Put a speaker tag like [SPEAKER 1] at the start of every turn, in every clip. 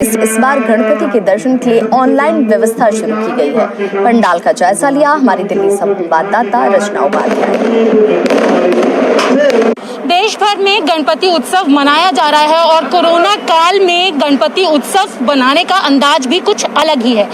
[SPEAKER 1] इस बार गणपति के दर्शन के लिए ऑनलाइन व्यवस्था शुरू की गई है। पंडाल का जायजा लिया हमारी दिल्ली संवाददाता रचना उपाध्याय।
[SPEAKER 2] देश भर में गणपति उत्सव मनाया जा रहा है और कोरोना काल में गणपति उत्सव बनाने का अंदाज भी कुछ अलग ही है।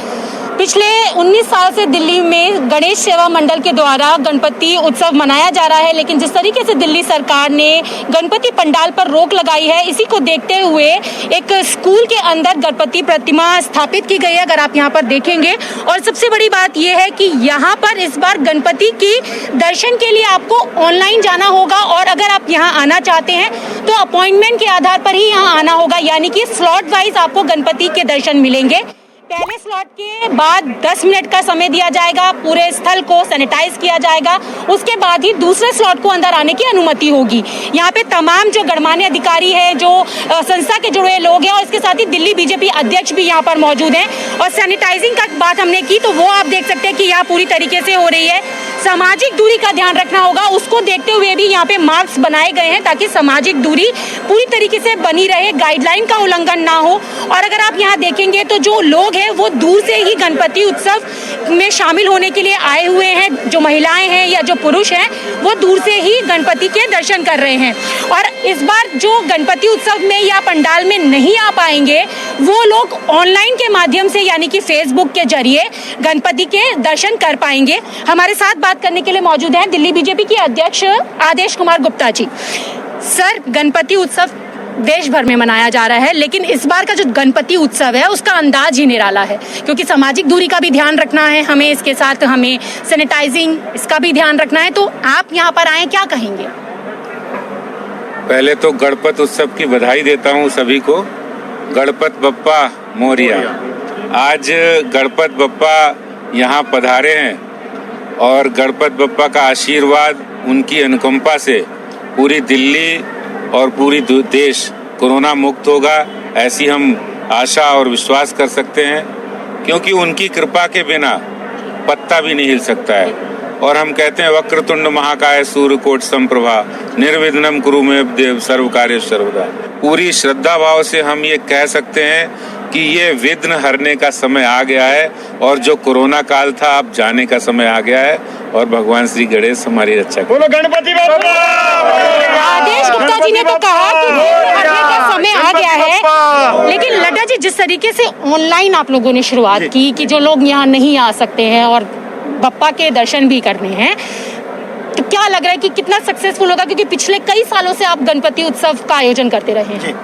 [SPEAKER 2] पिछले 19 साल से दिल्ली में गणेश सेवा मंडल के द्वारा गणपति उत्सव मनाया जा रहा है, लेकिन जिस तरीके से दिल्ली सरकार ने गणपति पंडाल पर रोक लगाई है, इसी को देखते हुए एक स्कूल के अंदर गणपति प्रतिमा स्थापित की गई है, अगर आप यहाँ पर देखेंगे। और सबसे बड़ी बात यह है कि यहाँ पर इस बार गणपति की दर्शन के लिए आपको ऑनलाइन जाना होगा और अगर आप यहाँ आना चाहते हैं तो अपॉइंटमेंट के आधार पर ही यहाँ आना होगा, यानी कि स्लॉट वाइज आपको गणपति के दर्शन मिलेंगे। पहले स्लॉट के बाद 10 मिनट का समय दिया जाएगा, पूरे स्थल को सैनिटाइज किया जाएगा, उसके बाद ही दूसरे स्लॉट को अंदर आने की अनुमति होगी। यहाँ पे तमाम जो गणमान्य अधिकारी हैं, जो संस्था के जुड़े लोग हैं और इसके साथ ही दिल्ली बीजेपी अध्यक्ष भी यहाँ पर मौजूद हैं। और सैनिटाइजिंग का बात हमने की तो वो आप देख सकते हैं कि यहाँ पूरी तरीके से हो रही है। सामाजिक दूरी का ध्यान रखना होगा, उसको देखते हुए भी यहाँ पे मास्क बनाए गए हैं ताकि सामाजिक दूरी पूरी तरीके से बनी रहे, गाइडलाइन का उल्लंघन ना हो। और अगर आप यहाँ देखेंगे तो जो लोग हैं वो दूर से ही गणपति उत्सव में शामिल होने के लिए आए हुए हैं। जो महिलाएं हैं या जो पुरुष हैं वो दूर से ही गणपति के दर्शन कर रहे हैं। और इस बार जो गणपति उत्सव में या पंडाल में नहीं आ पाएंगे वो लोग ऑनलाइन के माध्यम से यानी कि फेसबुक के जरिए गणपति के दर्शन कर पाएंगे। हमारे साथ बात करने के लिए मौजूद हैं दिल्ली बीजेपी के अध्यक्ष आदेश कुमार गुप्ता जी। सर, गणपति उत्सव देश भर में मनाया जा रहा है, लेकिन इस बार का जो गणपति उत्सव है उसका अंदाज ही निराला है, क्योंकि सामाजिक दूरी का भी ध्यान रखना है हमें, इसके साथ हमें सैनिटाइजिंग इसका भी ध्यान रखना है। तो आप यहाँ पर आए, क्या कहेंगे?
[SPEAKER 3] पहले तो गणपति उत्सव की बधाई देता हूँ सभी को। गणपति बप्पा मोरिया। आज गणपति बप्पा यहाँ पधारे हैं और गणपति बप्पा का आशीर्वाद, उनकी अनुकंपा से पूरी दिल्ली और पूरी देश कोरोना मुक्त होगा, ऐसी हम आशा और विश्वास कर सकते हैं, क्योंकि उनकी कृपा के बिना पत्ता भी नहीं हिल सकता है। और हम कहते हैं वक्रतुंड महाकाय सूर्यकोटि समप्रभा निर्विघ्नं कुरु मे देव सर्व कार्य सर्वदा। पूरी श्रद्धा भाव से हम ये कह सकते हैं कि ये विघ्न हरने का समय आ गया है और जो कोरोना काल था अब जाने का समय आ गया है और भगवान श्री गणेश हमारी रक्षा करें। बोलो गणपति बप्पा।
[SPEAKER 2] आदेश गुप्ता जी ने तो कहा कि विघ्न हरने का समय आ गया है, लेकिन लड्डा जी, जिस तरीके से ऑनलाइन आप लोगों ने शुरुआत की कि जो लोग यहाँ नहीं आ सकते हैं और बप्पा के दर्शन भी करने हैं, तो क्या लग रहा है कि कितना सक्सेसफुल होगा, क्योंकि पिछले कई सालों से आप गणपति उत्सव का आयोजन करते रहे हैं?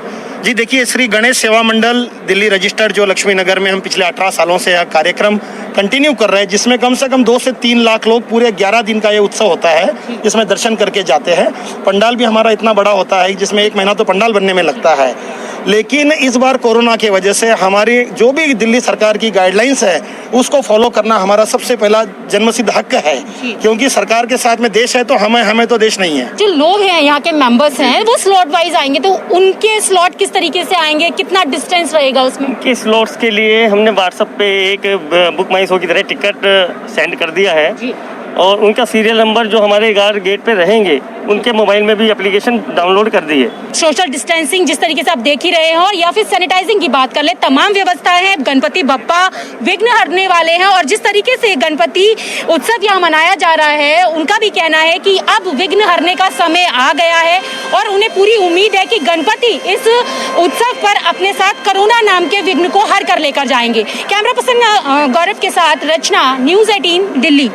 [SPEAKER 4] जी देखिए, श्री गणेश सेवा मंडल दिल्ली रजिस्टर्ड जो लक्ष्मी नगर में हम पिछले 18 सालों से यह कार्यक्रम कंटिन्यू कर रहे हैं, जिसमें कम से कम 2 से 3 लाख लोग पूरे 11 दिन का ये उत्सव होता है, जिसमें दर्शन करके जाते हैं। पंडाल भी हमारा इतना बड़ा होता है जिसमें 1 महीना तो पंडाल बनने में लगता है। लेकिन इस बार कोरोना की वजह से हमारी जो भी दिल्ली सरकार की गाइडलाइंस है उसको फॉलो करना हमारा सबसे पहला जन्मसिद्ध हक है, क्योंकि सरकार के साथ में देश है तो हमें तो देश नहीं है।
[SPEAKER 2] जो लोग हैं यहाँ के मेंबर्स हैं वो स्लॉट वाइज आएंगे, तो उनके स्लॉट किस तरीके से आएंगे, कितना डिस्टेंस रहेगा उसमें?
[SPEAKER 5] उनके स्लॉट्स के लिए हमने व्हाट्सएप पे एक बुक माई शो की तरह टिकट सेंड कर दिया है जी। और उनका सीरियल नंबर जो हमारे गेट पे रहेंगे उनके मोबाइल में भी एप्लीकेशन डाउनलोड कर दी है।
[SPEAKER 2] सोशल डिस्टेंसिंग जिस तरीके से आप देख ही रहे हो, या फिर सैनिटाइजिंग की बात कर ले, तमाम व्यवस्थाएं हैं। गणपति बप्पा विघ्न हरने वाले हैं और जिस तरीके से गणपति उत्सव यहाँ मनाया जा रहा है, उनका भी कहना है कि अब विघ्न हरने का समय आ गया है और उन्हें पूरी उम्मीद है कि गणपति इस उत्सव पर अपने साथ कोरोना नाम के विघ्न को हर कर लेकर जाएंगे। कैमरा पर्सन गौरव के साथ रचना, न्यूज़ 18 दिल्ली।